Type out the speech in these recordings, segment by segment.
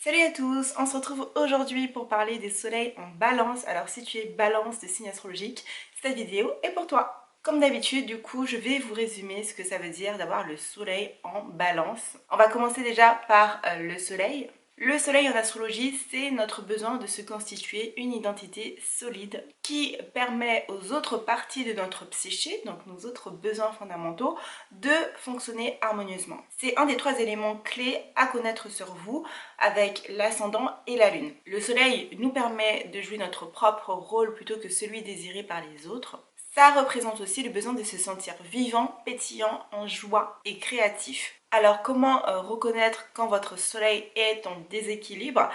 Salut à tous, on se retrouve aujourd'hui pour parler des soleils en balance. Alors si tu es balance de signe astrologique, cette vidéo est pour toi. Comme d'habitude, du coup, je vais vous résumer ce que ça veut dire d'avoir le soleil en balance. On va commencer déjà par le soleil. Le soleil en astrologie, c'est notre besoin de se constituer une identité solide qui permet aux autres parties de notre psyché, donc nos autres besoins fondamentaux, de fonctionner harmonieusement. C'est un des 3 éléments clés à connaître sur vous avec l'ascendant et la lune. Le soleil nous permet de jouer notre propre rôle plutôt que celui désiré par les autres. Ça représente aussi le besoin de se sentir vivant, pétillant, en joie et créatif. Alors comment reconnaître quand votre soleil est en déséquilibre?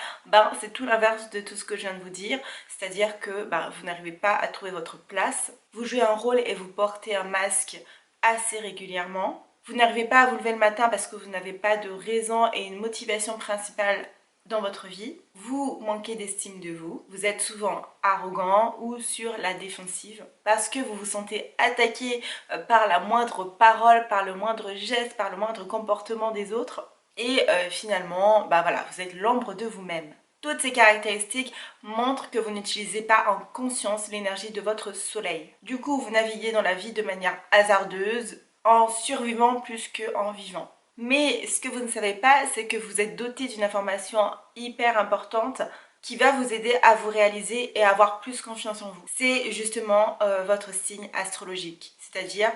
C'est tout l'inverse de tout ce que je viens de vous dire, c'est-à-dire que vous n'arrivez pas à trouver votre place, vous jouez un rôle et vous portez un masque assez régulièrement, vous n'arrivez pas à vous lever le matin parce que vous n'avez pas de raison et une motivation principale dans votre vie, vous manquez d'estime de vous, vous êtes souvent arrogant ou sur la défensive parce que vous vous sentez attaqué par la moindre parole, par le moindre geste, par le moindre comportement des autres et finalement, vous êtes l'ombre de vous-même. Toutes ces caractéristiques montrent que vous n'utilisez pas en conscience l'énergie de votre soleil. Du coup, vous naviguez dans la vie de manière hasardeuse, en survivant plus qu'en vivant. Mais ce que vous ne savez pas, c'est que vous êtes doté d'une information hyper importante qui va vous aider à vous réaliser et à avoir plus confiance en vous. C'est justement votre signe astrologique, c'est-à-dire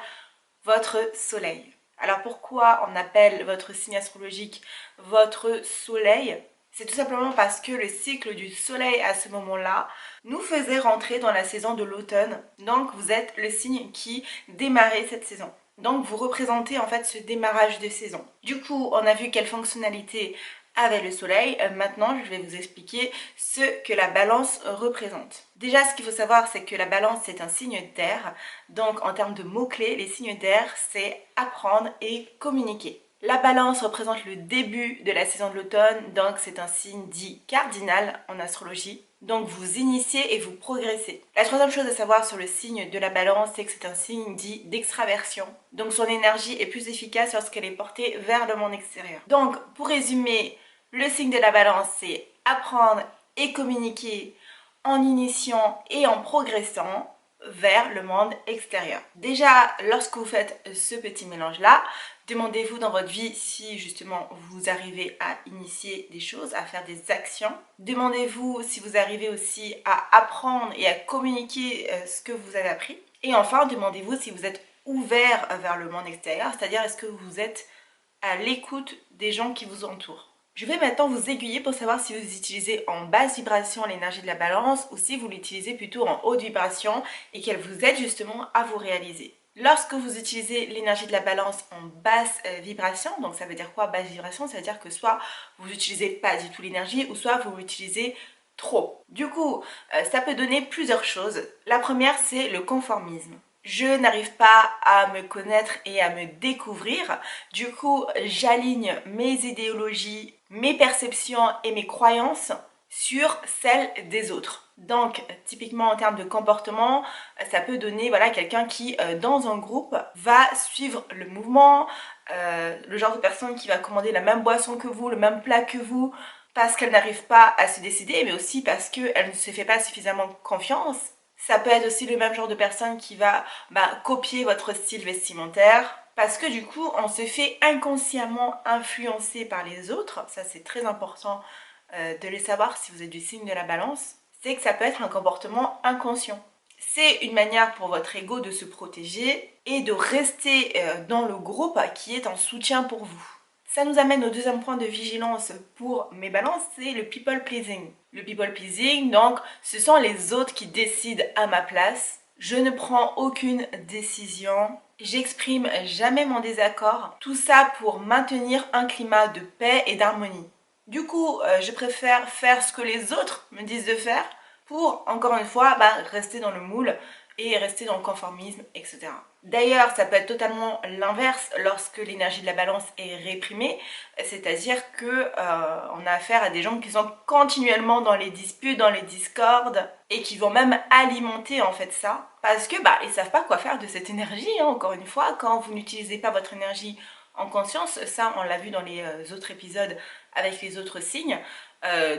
votre soleil. Alors pourquoi on appelle votre signe astrologique votre soleil? C'est tout simplement parce que le cycle du soleil à ce moment-là nous faisait rentrer dans la saison de l'automne. Donc vous êtes le signe qui démarrait cette saison. Donc vous représentez en fait ce démarrage de saison. Du coup, on a vu quelle fonctionnalité avait le soleil. Maintenant, je vais vous expliquer ce que la balance représente. Déjà, ce qu'il faut savoir, c'est que la balance, c'est un signe d'air. Donc, en termes de mots-clés, les signes d'air, c'est apprendre et communiquer. La balance représente le début de la saison de l'automne, donc c'est un signe dit cardinal en astrologie. Donc vous initiez et vous progressez. La troisième chose à savoir sur le signe de la balance, c'est que c'est un signe dit d'extraversion. Donc son énergie est plus efficace lorsqu'elle est portée vers le monde extérieur. Donc pour résumer, le signe de la balance, c'est apprendre et communiquer en initiant et en progressant vers le monde extérieur. Déjà, lorsque vous faites ce petit mélange-là, demandez-vous dans votre vie si justement vous arrivez à initier des choses, à faire des actions. Demandez-vous si vous arrivez aussi à apprendre et à communiquer ce que vous avez appris. Et enfin, demandez-vous si vous êtes ouvert vers le monde extérieur, c'est-à-dire est-ce que vous êtes à l'écoute des gens qui vous entourent. Je vais maintenant vous aiguiller pour savoir si vous utilisez en basse vibration l'énergie de la balance ou si vous l'utilisez plutôt en haute vibration et qu'elle vous aide justement à vous réaliser. Lorsque vous utilisez l'énergie de la balance en basse vibration, donc ça veut dire quoi basse vibration? Ça veut dire que soit vous n'utilisez pas du tout l'énergie ou soit vous l'utilisez trop. Du coup, ça peut donner plusieurs choses. La première, c'est le conformisme. Je n'arrive pas à me connaître et à me découvrir. Du coup, j'aligne mes idéologies, mes perceptions et mes croyances sur celles des autres. Donc, typiquement en termes de comportement, ça peut donner quelqu'un qui, dans un groupe, va suivre le mouvement, le genre de personne qui va commander la même boisson que vous, le même plat que vous, parce qu'elle n'arrive pas à se décider, mais aussi parce qu'elle ne se fait pas suffisamment confiance. Ça peut être aussi le même genre de personne qui va copier votre style vestimentaire parce que du coup, on se fait inconsciemment influencer par les autres. Ça, c'est très important de le savoir si vous êtes du signe de la balance. C'est que ça peut être un comportement inconscient. C'est une manière pour votre ego de se protéger et de rester dans le groupe qui est en soutien pour vous. Ça nous amène au deuxième point de vigilance pour mes balances, c'est le people pleasing. Le people pleasing, donc, ce sont les autres qui décident à ma place. Je ne prends aucune décision. J'exprime jamais mon désaccord. Tout ça pour maintenir un climat de paix et d'harmonie. Du coup, je préfère faire ce que les autres me disent de faire pour, encore une fois, rester dans le moule et rester dans le conformisme, etc. D'ailleurs, ça peut être totalement l'inverse lorsque l'énergie de la balance est réprimée, c'est-à-dire que on a affaire à des gens qui sont continuellement dans les disputes, dans les discordes et qui vont même alimenter en fait ça parce que ils savent pas quoi faire de cette énergie, hein. Encore une fois, quand vous n'utilisez pas votre énergie en conscience, ça on l'a vu dans les autres épisodes avec les autres signes,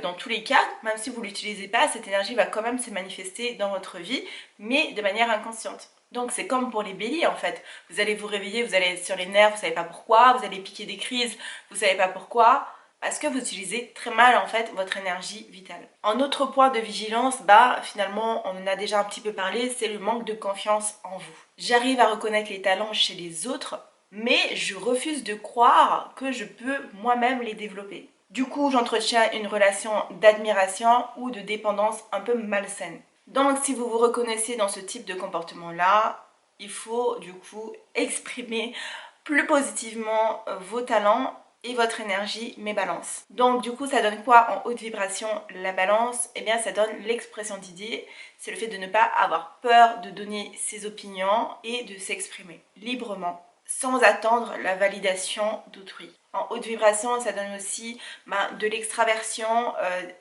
Dans tous les cas, même si vous ne l'utilisez pas, cette énergie va quand même se manifester dans votre vie, mais de manière inconsciente. Donc c'est comme pour les béliers en fait. Vous allez vous réveiller, vous allez être sur les nerfs, vous ne savez pas pourquoi, vous allez piquer des crises, vous ne savez pas pourquoi, parce que vous utilisez très mal en fait votre énergie vitale. Un autre point de vigilance, finalement on en a déjà un petit peu parlé, c'est le manque de confiance en vous. J'arrive à reconnaître les talents chez les autres, mais je refuse de croire que je peux moi-même les développer. Du coup, j'entretiens une relation d'admiration ou de dépendance un peu malsaine. Donc, si vous vous reconnaissez dans ce type de comportement-là, il faut du coup exprimer plus positivement vos talents et votre énergie, mes balances. Donc du coup, ça donne quoi en haute vibration, la balance? Eh bien, ça donne l'expression d'idées. C'est le fait de ne pas avoir peur de donner ses opinions et de s'exprimer librement, sans attendre la validation d'autrui. En haute vibration, ça donne aussi de l'extraversion,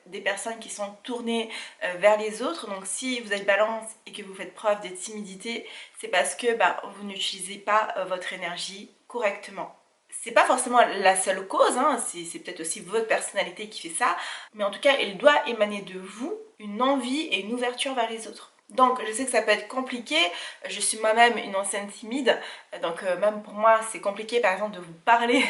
des personnes qui sont tournées vers les autres. Donc si vous êtes balance et que vous faites preuve de timidité, c'est parce que vous n'utilisez pas votre énergie correctement. C'est pas forcément la seule cause, hein, c'est peut-être aussi votre personnalité qui fait ça, mais en tout cas, il doit émaner de vous une envie et une ouverture vers les autres. Donc je sais que ça peut être compliqué, je suis moi-même une ancienne timide, donc même pour moi c'est compliqué par exemple de vous parler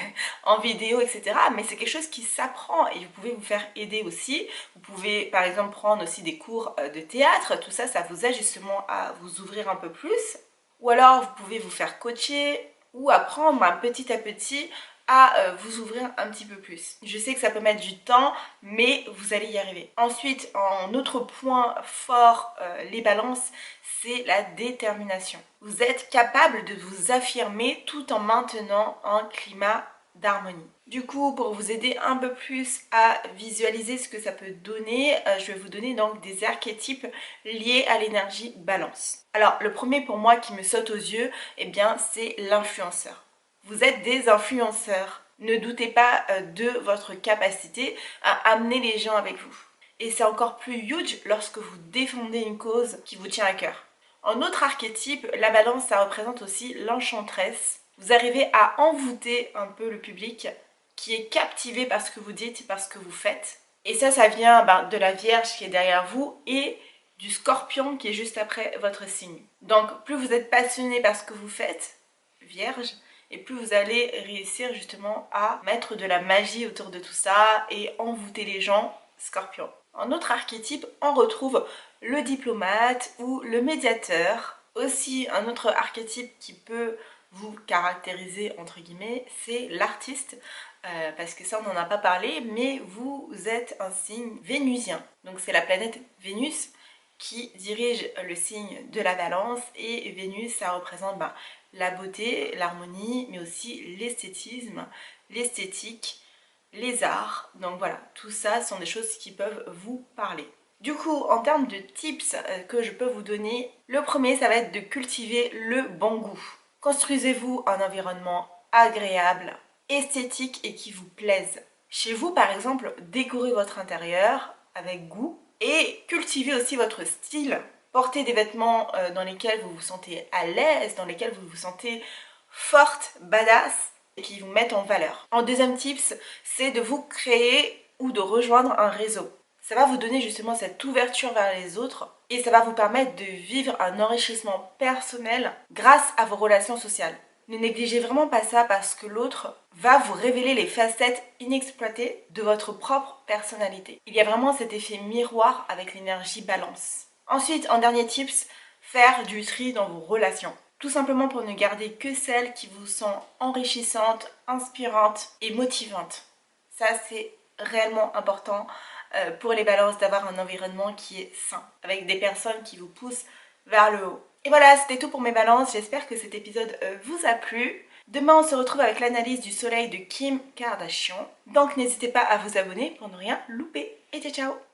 en vidéo, etc. Mais c'est quelque chose qui s'apprend et vous pouvez vous faire aider aussi. Vous pouvez par exemple prendre aussi des cours de théâtre, tout ça, ça vous aide justement à vous ouvrir un peu plus. Ou alors vous pouvez vous faire coacher ou apprendre petit à petit à vous ouvrir un petit peu plus. Je sais que ça peut mettre du temps, mais vous allez y arriver. Ensuite, un autre point fort, les balances, c'est la détermination. Vous êtes capable de vous affirmer tout en maintenant un climat d'harmonie. Du coup, pour vous aider un peu plus à visualiser ce que ça peut donner, je vais vous donner donc des archétypes liés à l'énergie balance. Alors, le premier pour moi qui me saute aux yeux, eh bien, c'est l'influenceur. Vous êtes des influenceurs. Ne doutez pas de votre capacité à amener les gens avec vous. Et c'est encore plus huge lorsque vous défendez une cause qui vous tient à cœur. En autre archétype, la balance, ça représente aussi l'enchanteresse. Vous arrivez à envoûter un peu le public qui est captivé par ce que vous dites, par ce que vous faites. Et ça vient de la Vierge qui est derrière vous et du Scorpion qui est juste après votre signe. Donc plus vous êtes passionné par ce que vous faites, Vierge, et plus vous allez réussir justement à mettre de la magie autour de tout ça et envoûter les gens, Scorpion. En autre archétype, on retrouve le diplomate ou le médiateur. Aussi, un autre archétype qui peut vous caractériser, entre guillemets, c'est l'artiste. Parce que ça, on n'en a pas parlé, mais vous êtes un signe vénusien. Donc c'est la planète Vénus qui dirige le signe de la balance, et Vénus, ça représente la beauté, l'harmonie, mais aussi l'esthétisme, l'esthétique, les arts. Donc voilà, tout ça sont des choses qui peuvent vous parler. Du coup, en termes de tips que je peux vous donner, le premier, ça va être de cultiver le bon goût. Construisez-vous un environnement agréable, esthétique et qui vous plaise. Chez vous, par exemple, décorez votre intérieur avec goût et cultivez aussi votre style. Portez des vêtements dans lesquels vous vous sentez à l'aise, dans lesquels vous vous sentez forte, badass, et qui vous mettent en valeur. En deuxième tips, c'est de vous créer ou de rejoindre un réseau. Ça va vous donner justement cette ouverture vers les autres et ça va vous permettre de vivre un enrichissement personnel grâce à vos relations sociales. Ne négligez vraiment pas ça parce que l'autre va vous révéler les facettes inexploitées de votre propre personnalité. Il y a vraiment cet effet miroir avec l'énergie balance. Ensuite, en dernier tips, faire du tri dans vos relations. Tout simplement pour ne garder que celles qui vous sont enrichissantes, inspirantes et motivantes. Ça, c'est réellement important pour les balances d'avoir un environnement qui est sain, avec des personnes qui vous poussent vers le haut. Et voilà, c'était tout pour mes balances. J'espère que cet épisode vous a plu. Demain, on se retrouve avec l'analyse du soleil de Kim Kardashian. Donc, n'hésitez pas à vous abonner pour ne rien louper. Et ciao, ciao!